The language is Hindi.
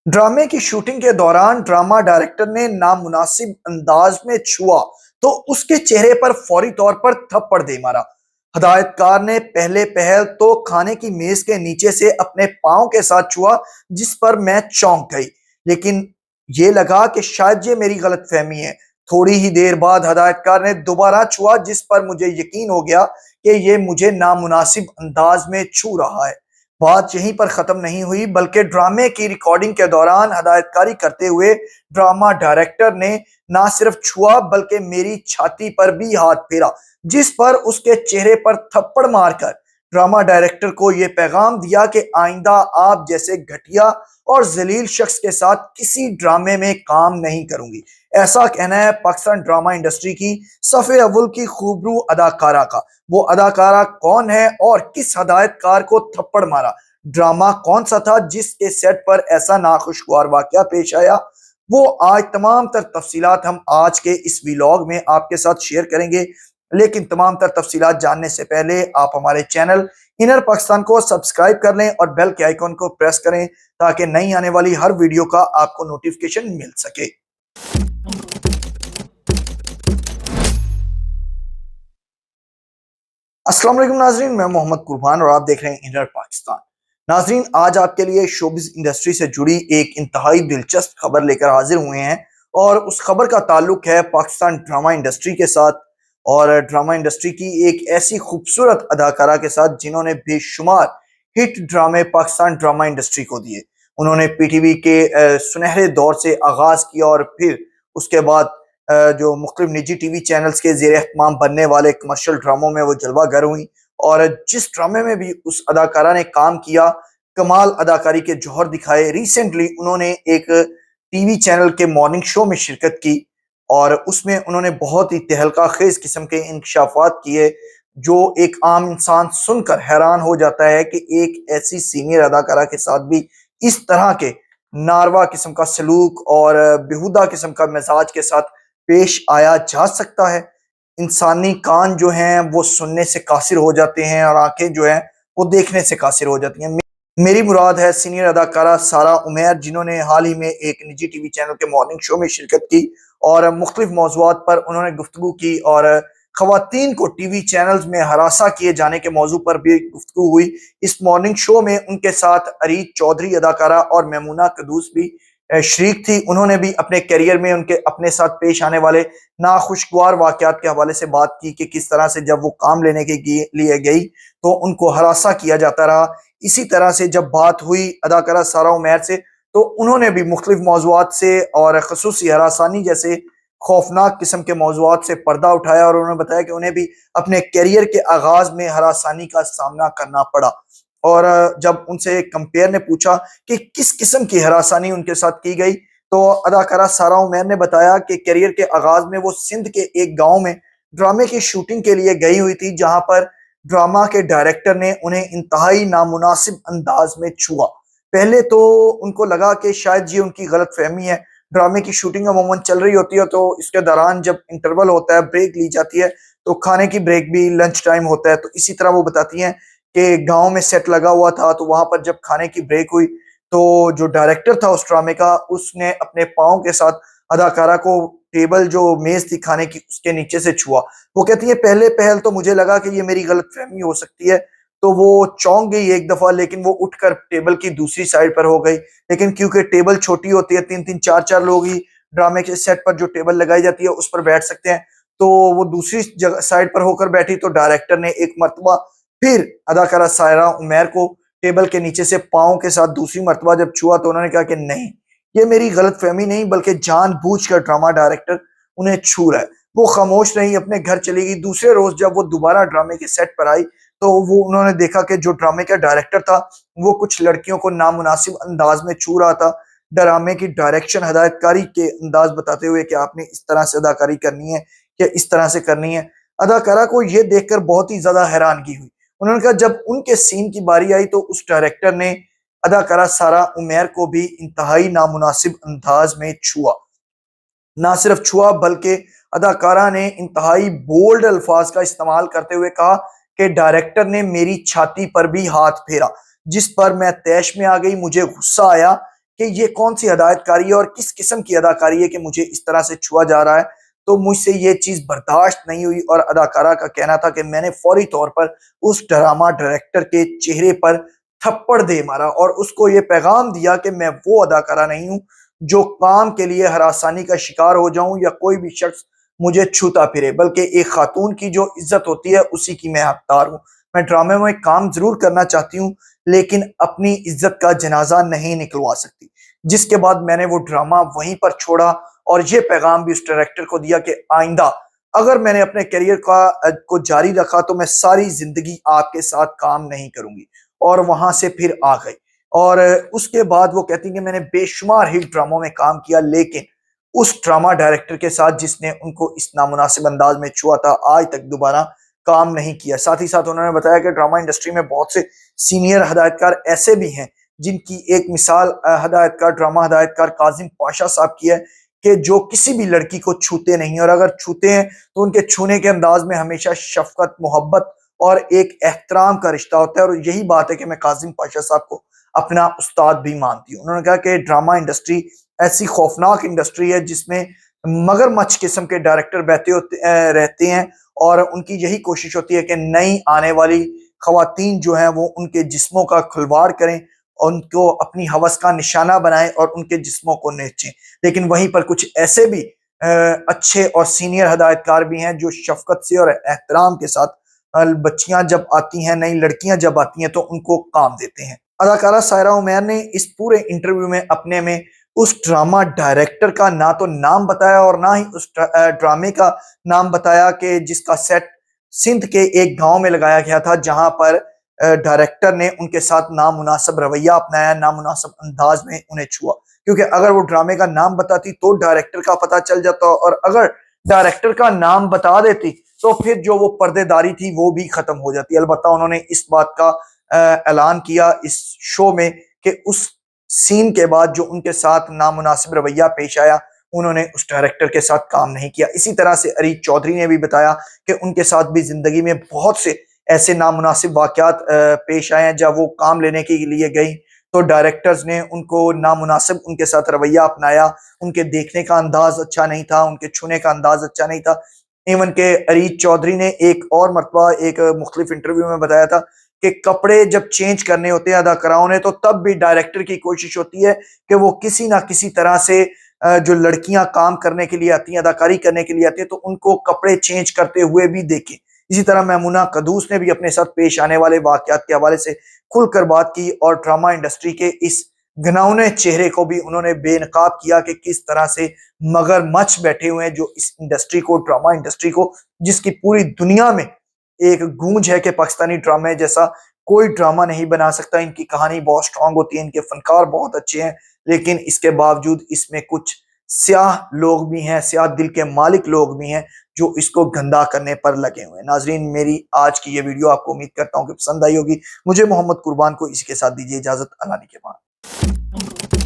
ड्रामे की शूटिंग के दौरान ड्रामा डायरेक्टर ने नामुनासिब अंदाज में छुआ तो उसके चेहरे पर फौरी तौर पर थप्पड़ दे मारा। हदायतकार ने पहले पहल तो खाने की मेज के नीचे से अपने पांव के साथ छुआ, जिस पर मैं चौंक गई। लेकिन ये लगा कि शायद ये मेरी गलतफहमी है। थोड़ी ही देर बाद हदायतकार ने दोबारा छुआ, जिस पर मुझे यकीन हो गया कि ये मुझे नामुनासिब अंदाज में छू रहा है। बात यहीं पर खत्म नहीं हुई, बल्कि ड्रामे की रिकॉर्डिंग के दौरान हदायतकारी करते हुए ड्रामा डायरेक्टर ने ना सिर्फ छुआ बल्कि मेरी छाती पर भी हाथ फेरा, जिस पर उसके चेहरे पर थप्पड़ मारकर ड्रामा डायरेक्टर को यह पैगाम दिया कि आइंदा आप जैसे घटिया और जलील शख्स के साथ किसी ड्रामे में काम नहीं करूंगी। ऐसा कहना है पाकिस्तान ड्रामा इंडस्ट्री की सफ़े अव्वल की खूबरू अदाकारा का। वो अदाकारा कौन है और किस हदायतकार को थप्पड़ मारा? ड्रामा कौन सा था जिसके सेट पर ऐसा नाखुशगवार वाकया पेश आया? वो आज तमाम तर तफसीलात हम आज के इस व्लॉग में आपके साथ शेयर करेंगे। लेकिन तमाम तर तफसीलात जानने से पहले आप हमारे चैनल इनर पाकिस्तान को सब्सक्राइब कर लें और बेल के आइकॉन को प्रेस करें, ताकि नई आने वाली हर वीडियो का आपको नोटिफिकेशन मिल सके। अस्सलाम वालेकुम नाजरीन, मैं मोहम्मद कुर्बान और आप देख रहे हैं इनर पाकिस्तान। नाजरीन, आज आपके लिए शोबिज इंडस्ट्री से जुड़ी एक इंतहाई दिलचस्प खबर लेकर हाजिर हुए हैं, और उस खबर का ताल्लुक है पाकिस्तान ड्रामा इंडस्ट्री के साथ, और ड्रामा इंडस्ट्री की एक ऐसी खूबसूरत अदाकारा के साथ जिन्होंने बेशुमार हिट ड्रामे पाकिस्तान ड्रामा इंडस्ट्री को दिए। उन्होंने पीटीवी के सुनहरे दौर से आगाज किया और फिर उसके बाद जो मुख्तलिफ निजी टीवी चैनल्स के जेर एहतमाम बनने वाले कमर्शियल ड्रामों में वो जलवागर हुई। और जिस ड्रामे में भी उस अदाकारा ने काम किया, कमाल अदाकारी के जौहर दिखाए। रिसेंटली उन्होंने एक टीवी चैनल के मॉर्निंग शो में शिरकत की, और उसमें उन्होंने बहुत ही तहलका खेज किस्म के इंकशाफात किए, जो एक आम इंसान सुनकर हैरान हो जाता है कि एक ऐसी सीनियर अदाकारा के साथ भी इस तरह के नारवा किस्म का सलूक और बेहुदा किस्म का मिजाज के साथ पेश आया जा सकता है। इंसानी कान जो हैं वो सुनने से कासिर हो जाते हैं, और आंखें जो हैं वो देखने से कासिर हो जाती हैं। मेरी मुराद है सीनियर अदाकारा सारा उमैर, जिन्होंने हाल ही में एक निजी टीवी चैनल के मॉर्निंग शो में शिरकत की और मुख्तलिफ मौज़ूआत पर उन्होंने गुफ्तगू की, और खवातीन को टीवी चैनल्स में हरासा किए जाने के मौजू पर भी गुफ्तगू हुई। इस मॉर्निंग शो में उनके साथ अरीज चौधरी अदाकारा और मेमुना कदूस भी शरीक थी। उन्होंने भी अपने करियर में उनके अपने साथ पेश आने वाले नाखुशगवार वाकयात के हवाले से बात की कि किस तरह से जब वो काम लेने के लिए गई तो उनको हरासा किया जाता रहा। इसी तरह से जब बात हुई अदाकारा सारा उमैर से, तो उन्होंने भी मुख्तलिफ मौज़ूआत से और खसूसी हरासानी जैसे खौफनाक किस्म के मौज़ूआत से पर्दा उठाया, और उन्होंने बताया कि उन्हें भी अपने करियर के आगाज में हरासानी का सामना करना पड़ा। और जब उनसे कंपेयर ने पूछा कि किस किस्म की हरासानी उनके साथ की गई, तो अदाकारा सारा उमैर ने बताया कि करियर के आगाज में वो सिंध के एक गांव में ड्रामे की शूटिंग के लिए गई हुई थी, जहां पर ड्रामा के डायरेक्टर ने उन्हें इंतहाई नामुनासिब अंदाज में छुआ। पहले तो उनको लगा कि शायद ये उनकी गलत फहमी है। ड्रामे की शूटिंग अमूमन चल रही होती है, तो इसके दौरान जब इंटरवल होता है, ब्रेक ली जाती है, तो खाने की ब्रेक भी लंच टाइम होता है। तो इसी तरह वो बताती हैं कि गांव में सेट लगा हुआ था, तो वहां पर जब खाने की ब्रेक हुई तो जो डायरेक्टर था उस ड्रामे का, उसने अपने पाँव के साथ अदाकारा को टेबल जो मेज थी खाने की उसके नीचे से छुआ। वो कहती है पहले पहल तो मुझे लगा कि ये मेरी गलतफहमी हो सकती है, तो वो चौंक गई एक दफा, लेकिन वो उठकर टेबल की दूसरी साइड पर हो गई। लेकिन क्योंकि टेबल छोटी होती है, तीन तीन चार चार लोग ही ड्रामे के सेट पर जो टेबल लगाई जाती है उस पर बैठ सकते हैं, तो वो दूसरी जगह साइड पर होकर बैठी। तो डायरेक्टर ने एक मरतबा फिर अदाकारा सायरा उमैर को टेबल के नीचे से पाँव के साथ दूसरी मरतबा जब छुआ, तो उन्होंने कहा कि नहीं, ये मेरी गलतफहमी नहीं बल्कि जानबूझकर ड्रामा डायरेक्टर उन्हें छू रहा है। वो खामोश रही, अपने घर चली गई। दूसरे रोज जब वो दोबारा ड्रामे के सेट पर आई, तो वो उन्होंने देखा कि जो ड्रामे का डायरेक्टर था वो कुछ लड़कियों को नामुनासिब अंदाज में छू रहा था। ड्रामे की डायरेक्शन हदायतकारी के अंदाज बताते हुए कि आपने इस तरह से अदाकारी करनी है या इस तरह से करनी है। अदाकारा को यह देखकर बहुत ही ज्यादा हैरानगी हुई। उन्होंने कहा जब उनके सीन की बारी आई तो उस डायरेक्टर ने अदाकारा सारा उमैर को भी इंतहाई नामुनासिब अंदाज में छुआ। ना सिर्फ छुआ बल्कि अदाकारा ने इंतहाई बोल्ड अल्फाज का इस्तेमाल करते हुए कहा कि डायरेक्टर ने मेरी छाती पर भी हाथ फेरा, जिस पर मैं तैश में आ गई। मुझे गुस्सा आया कि ये कौन सी हदायतकारी है और किस किस्म की अदाकारी है कि मुझे इस तरह से छुआ जा रहा है। तो मुझसे ये चीज़ बर्दाश्त नहीं हुई और अदाकारा का कहना था कि मैंने फौरी तौर पर उस ड्रामा डायरेक्टर के चेहरे पर थप्पड़ दे मारा और उसको ये पैगाम दिया कि मैं वो अदाकारा नहीं हूँ जो काम के लिए हरासानी का शिकार हो जाऊं या कोई भी शख्स मुझे छूता फिरे, बल्कि एक खातून की जो इज्जत होती है उसी की मैं हकदार हूँ। मैं ड्रामे में काम जरूर करना चाहती हूँ लेकिन अपनी इज्जत का जनाजा नहीं निकलवा सकती। जिसके बाद मैंने वो ड्रामा वहीं पर छोड़ा और ये पैगाम भी उस डायरेक्टर को दिया कि आइंदा अगर मैंने अपने करियर को जारी रखा तो मैं सारी जिंदगी आपके साथ काम नहीं करूंगी। और वहां से फिर आ गई और उसके बाद वो कहती कि मैंने बेशुमार हिट ड्रामों में काम किया लेकिन उस ड्रामा डायरेक्टर के साथ जिसने उनको इस नामुनासिब अंदाज में छुआ था आज तक दोबारा काम नहीं किया। साथ ही साथ उन्होंने बताया कि ड्रामा इंडस्ट्री में बहुत से सीनियर हदायतकार ऐसे भी हैं जिनकी एक मिसाल हदायतकार ड्रामा हदायतकार काजिम पाशा साहब की है कि जो किसी भी लड़की को छूते नहीं और अगर छूते हैं तो उनके छूने के अंदाज में हमेशा शफकत, मोहब्बत और एक एहतराम का रिश्ता होता है। और यही बात है कि मैं काजिम पाशा साहब को अपना उस्ताद भी मानती हूँ। उन्होंने कहा कि ड्रामा इंडस्ट्री ऐसी खौफनाक इंडस्ट्री है जिसमें मगरमच्छ किस्म के डायरेक्टर रहते हैं और उनकी यही कोशिश होती है कि नई आने वाली खवातीन जो हैं वो उनके जिस्मों का खुलवाड़ करें, उनको अपनी हवस का निशाना बनाएं और उनके जिस्मों को नोचें। लेकिन वहीं पर कुछ ऐसे भी अच्छे और सीनियर हदायतकार भी हैं जो शफकत से और एहतराम के साथ बच्चियां जब आती हैं, नई लड़कियां जब आती हैं तो उनको काम देते हैं। अदाकारा सायरा उमैर ने इस पूरे इंटरव्यू में अपने में उस ड्रामा डायरेक्टर का ना तो नाम बताया और ना ही उस ड्रामे का नाम बताया कि जिसका सेट सिंध के एक गांव में लगाया गया था जहां पर डायरेक्टर ने उनके साथ नामुनासिब रवैया अपनाया, नामुनासिब अंदाज में उन्हें छुआ। क्योंकि अगर वो ड्रामे का नाम बताती तो डायरेक्टर का पता चल जाता और अगर डायरेक्टर का नाम बता देती तो फिर जो वो पर्देदारी थी वो भी खत्म हो जाती। अलबत्ता उन्होंने इस बात का ऐलान किया इस शो में कि उस सीन के बाद जो उनके साथ नामुनासिब रवैया पेश आया उन्होंने उस डायरेक्टर के साथ काम नहीं किया। इसी तरह से अरीज चौधरी ने भी बताया कि उनके साथ भी जिंदगी में बहुत से ऐसे नामुनासिब वाकयात पेश आए हैं जब वो काम लेने के लिए गई तो डायरेक्टर्स ने उनको नामुनासिब उनके साथ रवैया अपनाया, उनके देखने का अंदाज अच्छा नहीं था, उनके छूने का अंदाज अच्छा नहीं था। इवन के अरीज चौधरी ने एक और मरतबा एक मुख्तलिफ इंटरव्यू में बताया था कि कपड़े जब चेंज करने होते हैं अदाकाराओं ने तो तब भी डायरेक्टर की कोशिश होती है कि वो किसी ना किसी तरह से जो लड़कियां काम करने के लिए आती हैं, अदाकारी करने के लिए आती है तो उनको कपड़े चेंज करते हुए भी देखें। इसी तरह मैमुना कदूस ने भी अपने साथ पेश आने वाले वाकयात के हवाले से खुलकर बात की और ड्रामा इंडस्ट्री के इस घिनौने चेहरे को भी उन्होंने बेनकाब किया कि किस तरह से मगरमच्छ बैठे हुए हैं जो इस इंडस्ट्री को, ड्रामा इंडस्ट्री को, जिसकी पूरी दुनिया में एक गूंज है कि पाकिस्तानी ड्रामे जैसा कोई ड्रामा नहीं बना सकता। इनकी कहानी बहुत स्ट्रांग होती है, इनके फनकार बहुत अच्छे हैं, लेकिन इसके बावजूद इसमें कुछ स्याह लोग भी हैं, स्याह दिल के मालिक लोग भी हैं जो इसको गंदा करने पर लगे हुए हैं। नाजरीन, मेरी आज की ये वीडियो आपको उम्मीद करता हूँ कि पसंद आई होगी। मुझे मोहम्मद कुर्बान को इसी के साथ दीजिए इजाजत। अल्लाह के बाद।